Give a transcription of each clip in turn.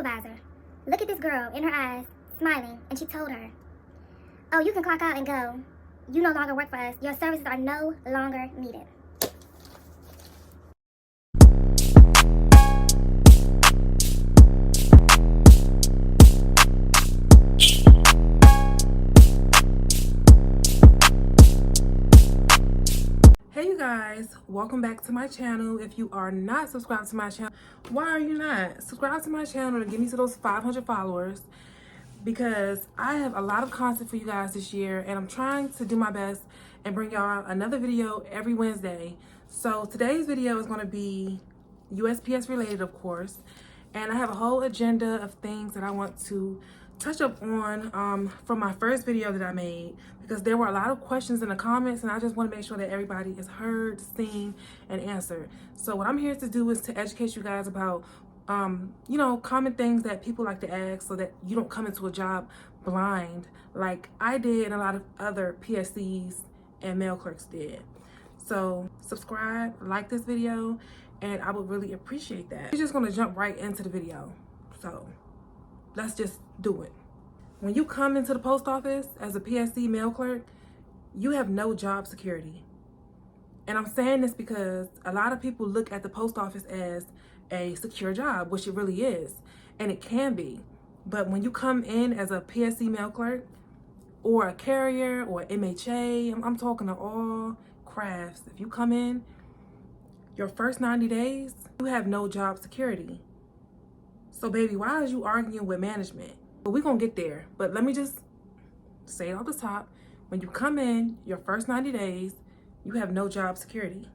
supervisor looked at this girl in her eyes, smiling, and she told her, "Oh, you can clock out and go. You no longer work for us. Your services are no longer needed." Hey you guys, welcome back to my channel. If you are not subscribed to my channel, why are you not? Subscribe to my channel to get me to those 500 followers, because I have a lot of content for you guys this year and I'm trying to do my best and bring y'all another video every Wednesday. So today's video is going to be USPS related, of course, and I have a whole agenda of things that I want to touch up on from my first video that I made, because there were a lot of questions in the comments and I just want to make sure that everybody is heard, seen, and answered. So what I'm here to do is to educate you guys about you know, common things that people like to ask, so that you don't come into a job blind like I did and a lot of other PSCs and mail clerks did. So subscribe, like this video, and I would really appreciate that. We're just gonna jump right into the video. So let's just do it. When you come into the post office as a PSC mail clerk, you have no job security. And I'm saying this because a lot of people look at the post office as a secure job, which it really is, and it can be. But when you come in as a PSC mail clerk or a carrier or MHA, I'm talking to all crafts. If you come in, your first 90 days, you have no job security. So baby, why is you arguing with management? But we're gonna get there. But let me just say it off the top. When you come in, your first 90 days, you have no job security.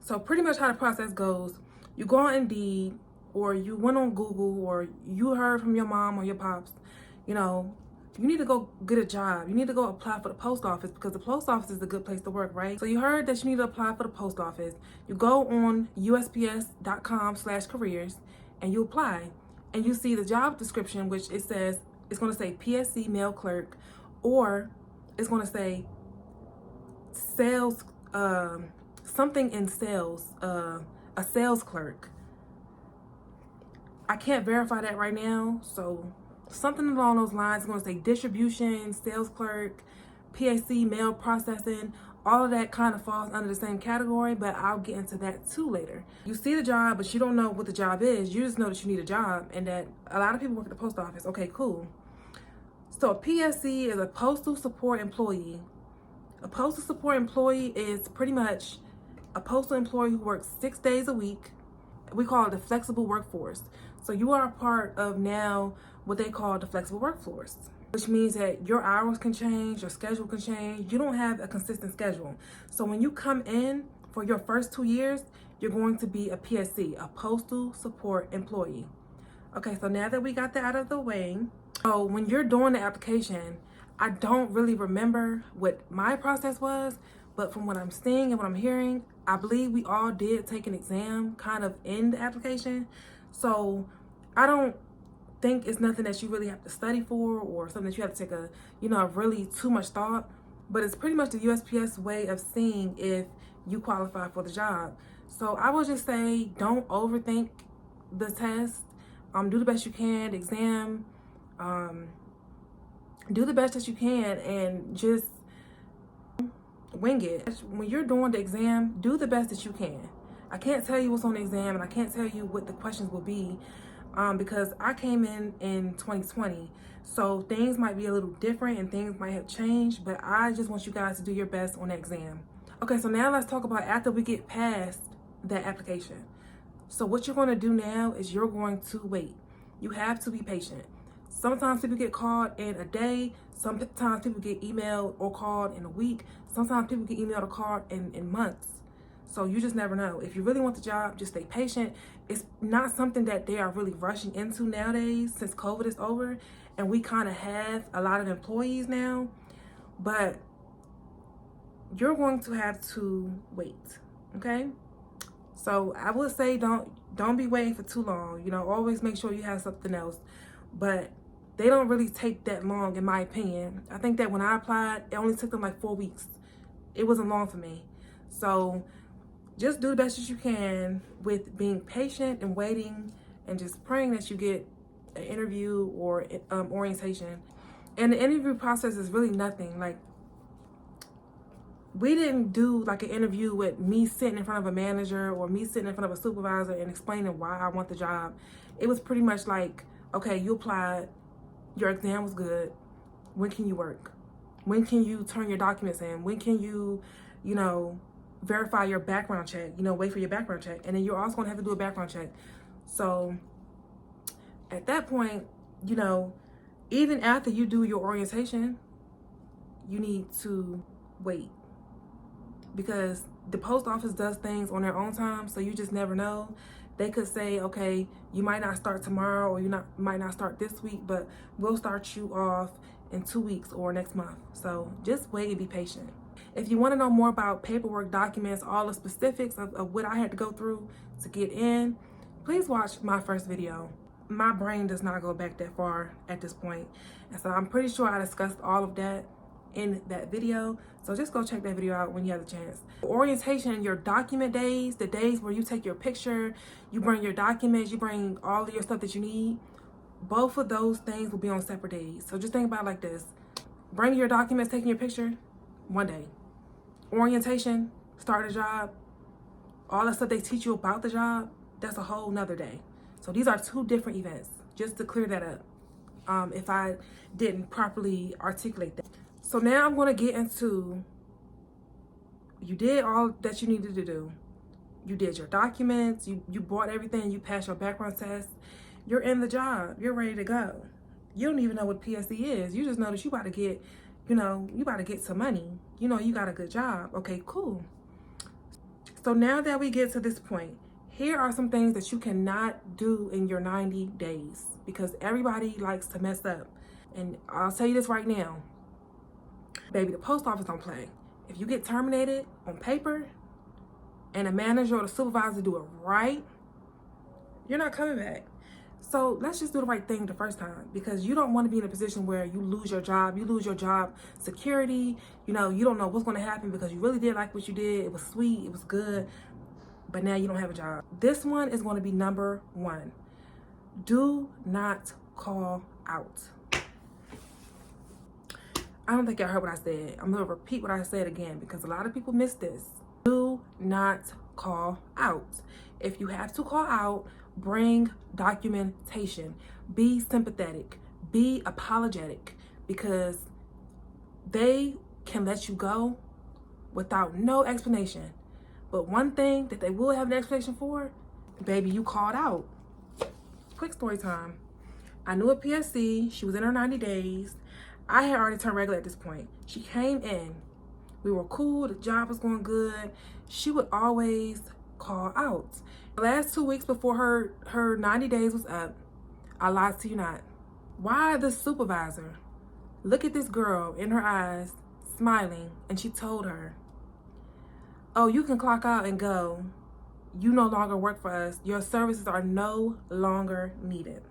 So pretty much how the process goes, you go on Indeed, or you went on Google, or you heard from your mom or your pops, you know, you need to go get a job. You need to go apply for the post office, because the post office is a good place to work, right? So you heard that you need to apply for the post office. You go on USPS.com/careers and you apply, and you see the job description, which it says, it's going to say PSC mail clerk, or it's going to say sales, something in sales, a sales clerk. I can't verify that right now, so something along those lines is going to say distribution, sales clerk, PSC mail processing. All of that kind of falls under the same category, but I'll get into that too later. You see the job, but you don't know what the job is. You just know that you need a job and that a lot of people work at the post office. Okay, cool. So a PSC is a postal support employee. A postal support employee is pretty much a postal employee who works 6 days a week. We call it the flexible workforce. So you are a part of now what they call the flexible workforce, which means that your hours can change, your schedule can change. You don't have a consistent schedule. So when you come in for your first 2 years, you're going to be a PSC, a postal support employee. Okay, so now that we got that out of the way, so when you're doing the application, I don't really remember what my process was, but from what I'm seeing and what I'm hearing, I believe we all did take an exam kind of in the application. So I don't think it's nothing that you really have to study for, or something that you have to take a, you know, really too much thought, but it's pretty much the USPS way of seeing if you qualify for the job. So I would just say, don't overthink the test. Do the best you can, the exam, do the best that you can, and just wing it. When you're doing the exam, do the best that you can. I can't tell you what's on the exam, and I can't tell you what the questions will be, because I came in 2020, so things might be a little different and things might have changed, but I just want you guys to do your best on the exam. Okay, so now let's talk about after we get past that application. So what you're going to do now is you're going to wait. You have to be patient. Sometimes people get called in a day. Sometimes people get emailed or called in a week. Sometimes people get emailed or called in months. So you just never know. If you really want the job, just stay patient. It's not something that they are really rushing into nowadays, since COVID is over and we kind of have a lot of employees now. But you're going to have to wait, okay? So I would say don't be waiting for too long. You know, always make sure you have something else. But they don't really take that long, in my opinion. I think that when I applied, it only took them like 4 weeks. It wasn't long for me. So just do the best that you can with being patient and waiting, and just praying that you get an interview or orientation. And the interview process is really nothing. Like, we didn't do like an interview with me sitting in front of a manager or me sitting in front of a supervisor and explaining why I want the job. It was pretty much like, okay, you applied, your exam was good. When can you work? When can you turn your documents in? When can you, verify your background check? Wait for your background check. And then you're also going to have to do a background check. So at that point, even after you do your orientation, you need to wait, because the post office does things on their own time. So you just never know. They could say, okay, you might not start tomorrow, or might not start this week, but we'll start you off in 2 weeks or next month. So just wait and be patient. If you want to know more about paperwork, documents, all the specifics of what I had to go through to get in, please watch my first video. My brain does not go back that far at this point. And so I'm pretty sure I discussed all of that in that video. So just go check that video out when you have the chance. Orientation, your document days, the days where you take your picture, you bring your documents, you bring all of your stuff that you need, both of those things will be on separate days. So just think about it like this. Bring your documents, taking your picture, one day. Orientation, start a job, all the stuff they teach you about the job, that's a whole nother day. So these are two different events, just to clear that up, if I didn't properly articulate that. So now I'm going to get into, you did all that you needed to do. You did your documents, you bought everything, you passed your background test, you're in the job, you're ready to go. You don't even know what PSE is. You just know that you about to get, you about to get some money. You got a good job. Okay, cool. So now that we get to this point, here are some things that you cannot do in your 90 days, because everybody likes to mess up. And I'll tell you this right now, baby, the post office don't play. If you get terminated on paper and a manager or the supervisor do it right, you're not coming back. So let's just do the right thing the first time, because you don't want to be in a position where you lose your job. You lose your job security. You don't know what's going to happen, because you really did like what you did. It was sweet. It was good. But now you don't have a job. This one is going to be number 1. Do not call out. I don't think y'all heard what I said. I'm going to repeat what I said again, because a lot of people miss this. Do not call out. If you have to call out, bring documentation. Be sympathetic. Be apologetic, because they can let you go without no explanation. But one thing that they will have an explanation for, baby, you called out. Quick story time. I knew a PSC. She was in her 90 days. I had already turned regular at this point. She came in. We were cool. The job was going good. She would always call out. The last 2 weeks before her 90 days was up, I lied to you not. Why the supervisor look at this girl in her eyes, smiling, and she told her, oh, you can clock out and go. You no longer work for us. Your services are no longer needed.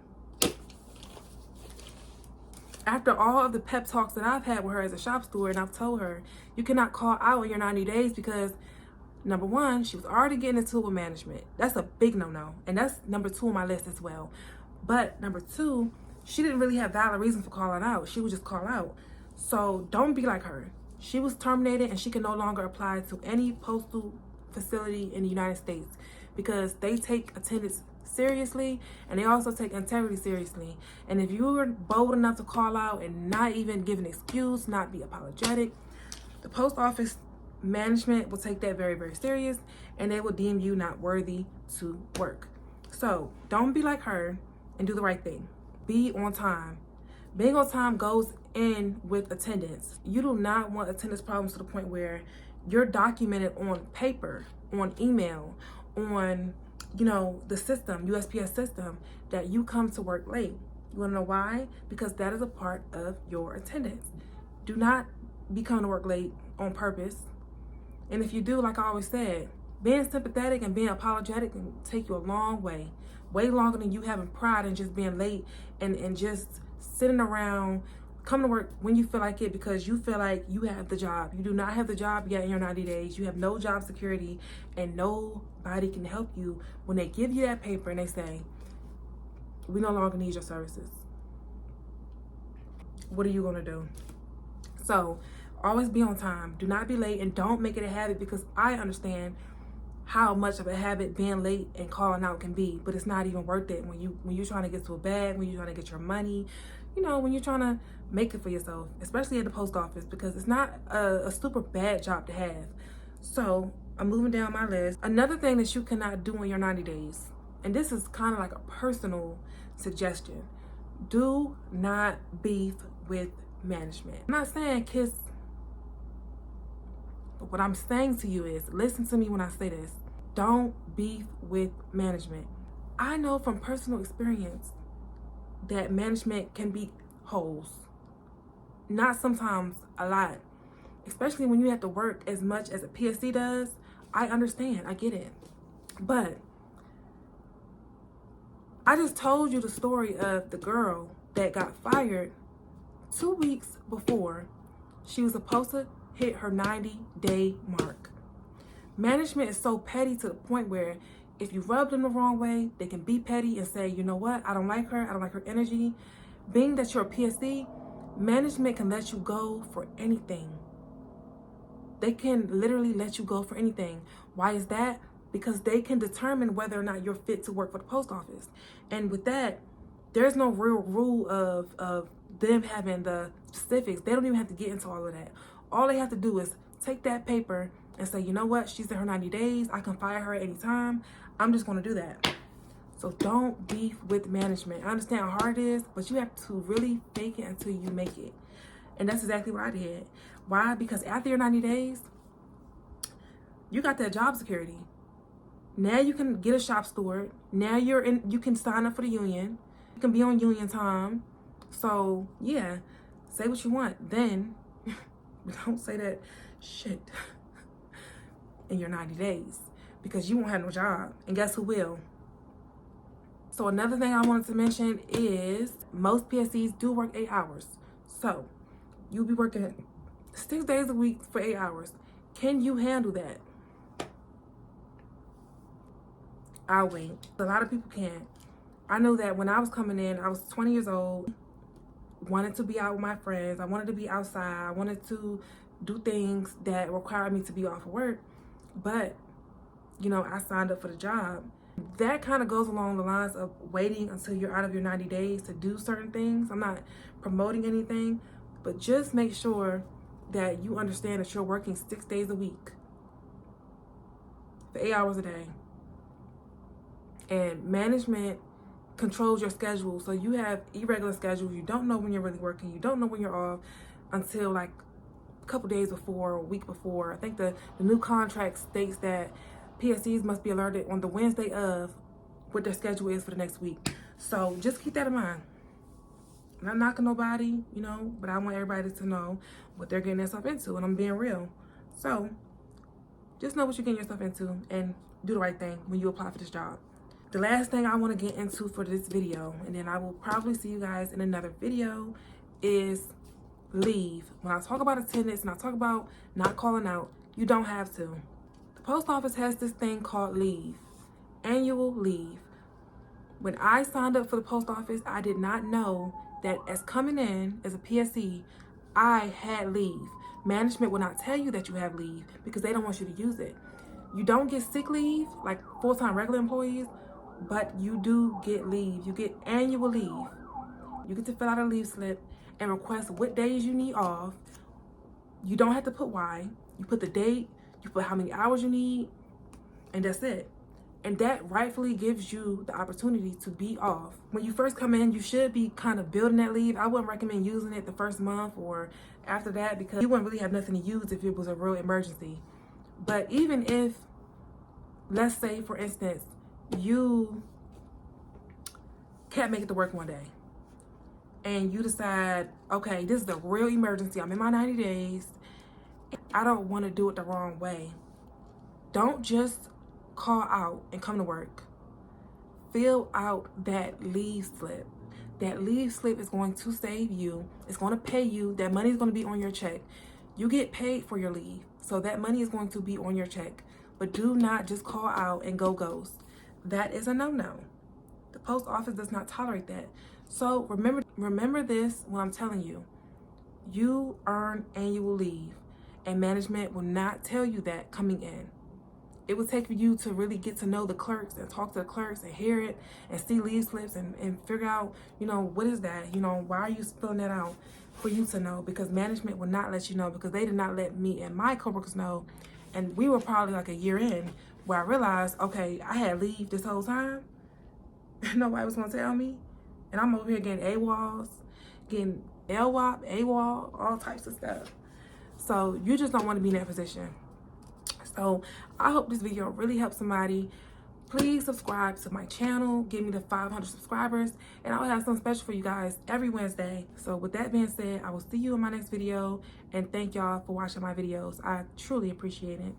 After all of the pep talks that I've had with her as a shop steward, and I've told her, you cannot call out in your 90 days because, number 1, she was already getting into it with management. That's a big no-no. And that's number 2 on my list as well. But number 2, she didn't really have valid reason for calling out. She would just call out. So don't be like her. She was terminated, and she can no longer apply to any postal facility in the United States, because they take attendance seriously, and they also take integrity seriously. And if you were bold enough to call out and not even give an excuse, not be apologetic, the post office management will take that very, very serious, and they will deem you not worthy to work. So don't be like her and do the right thing. Be on time. Being on time goes in with attendance. You do not want attendance problems to the point where you're documented on paper, on email, on the system, USPS system, that you come to work late. You want to know why? Because that is a part of your attendance. Do not be coming to work late on purpose. And if you do, like I always said, being sympathetic and being apologetic can take you a long way longer than you having pride in just being late and just sitting around. Come to work when you feel like it, because you feel like you have the job. You do not have the job yet in your 90 days. You have no job security, and nobody can help you when they give you that paper and they say, we no longer need your services. What are you gonna do? So always be on time. Do not be late, and don't make it a habit, because I understand how much of a habit being late and calling out can be, but it's not even worth it when you're trying to get to a bag, when you're trying to get your money, you know, when you're trying to make it for yourself, especially at the post office, because it's not a super bad job to have. So I'm moving down my list. Another thing that you cannot do in your 90 days, and this is kind of like a personal suggestion, do not beef with management. I'm not saying kiss, but what I'm saying to you is, listen to me when I say this. Don't beef with management. I know from personal experience that management can be hoes. Not sometimes, a lot. Especially when you have to work as much as a PSC does. I understand, I get it. But I just told you the story of the girl that got fired 2 weeks before she was supposed to hit her 90-day mark. Management is so petty to the point where if you rub them the wrong way, they can be petty and say, you know what, I don't like her, I don't like her energy. Being that you're a PSC, management can let you go for anything. They can literally let you go for anything. Why is that? Because they can determine whether or not you're fit to work for the post office. And with that, there's no real rule of them having the specifics. They don't even have to get into all of that. All they have to do is take that paper and say, you know what, she's in her 90 days. I can fire her at any time. I'm just going to do that. So don't beef with management. I understand how hard it is, but you have to really fake it until you make it. And that's exactly what I did. Why? Because after your 90 days, you got that job security. Now you can get a shop steward. Now you can sign up for the union. You can be on union time. So yeah, say what you want. Then don't say that shit in your 90 days, because you won't have no job. And guess who will? So another thing I wanted to mention is most PSCs do work 8 hours. So you'll be working 6 days a week for 8 hours. Can you handle that? I'll wait. A lot of people can't. I know that when I was coming in, I was 20 years old, wanted to be out with my friends. I wanted to be outside. I wanted to do things that required me to be off of work. But, you know, I signed up for the job. That kind of goes along the lines of waiting until you're out of your 90 days to do certain things. I'm not promoting anything, but just make sure that you understand that you're working 6 days a week for 8 hours a day. And management controls your schedule. So you have irregular schedules. You don't know when you're really working. You don't know when you're off until like a couple days before, a week before. I think the new contract states that PSCs must be alerted on the Wednesday of what their schedule is for the next week. So just keep that in mind. I'm not knocking nobody, you know, but I want everybody to know what they're getting themselves into, and I'm being real. So just know what you're getting yourself into and do the right thing when you apply for this job. The last thing I want to get into for this video, and then I will probably see you guys in another video, is leave. When I talk about attendance and I talk about not calling out, you don't have to. The post office has this thing called leave, annual leave. When I signed up for the post office, I did not know that as coming in as a PSC, I had leave. Management will not tell you that you have leave because they don't want you to use it. You don't get sick leave like full-time regular employees, but you do get leave. You get annual leave. You get to fill out a leave slip and request what days you need off. You don't have to put why. You put the date, you put how many hours you need, and that's it. And that rightfully gives you the opportunity to be off. When you first come in, you should be kind of building that leave. I wouldn't recommend using it the first month or after that, because you wouldn't really have nothing to use if it was a real emergency. But even if, let's say for instance, you can't make it to work one day and you decide, okay, this is a real emergency. I'm in my 90 days. I don't want to do it the wrong way. Don't just call out and come to work. Fill out that leave slip. That leave slip is going to save you. It's going to pay you. That money is going to be on your check. You get paid for your leave, so that money is going to be on your check. But do not just call out and go ghost. That is a no-no. The post office does not tolerate that. So remember this when I'm telling you. You earn annual leave, and management will not tell you that coming in. It will take you to really get to know the clerks and talk to the clerks and hear it and see leave slips and figure out, what is that? Why are you filling that out? For you to know, because management will not let you know, because they did not let me and my coworkers know. And we were probably like a year in where I realized, okay, I had leave this whole time. Nobody was gonna tell me. And I'm over here getting AWOLs, getting LWOP, AWOL, all types of stuff. So you just don't want to be in that position. So I hope this video really helps somebody. Please subscribe to my channel. Give me the 500 subscribers. And I'll have something special for you guys every Wednesday. So with that being said, I will see you in my next video. And thank y'all for watching my videos. I truly appreciate it.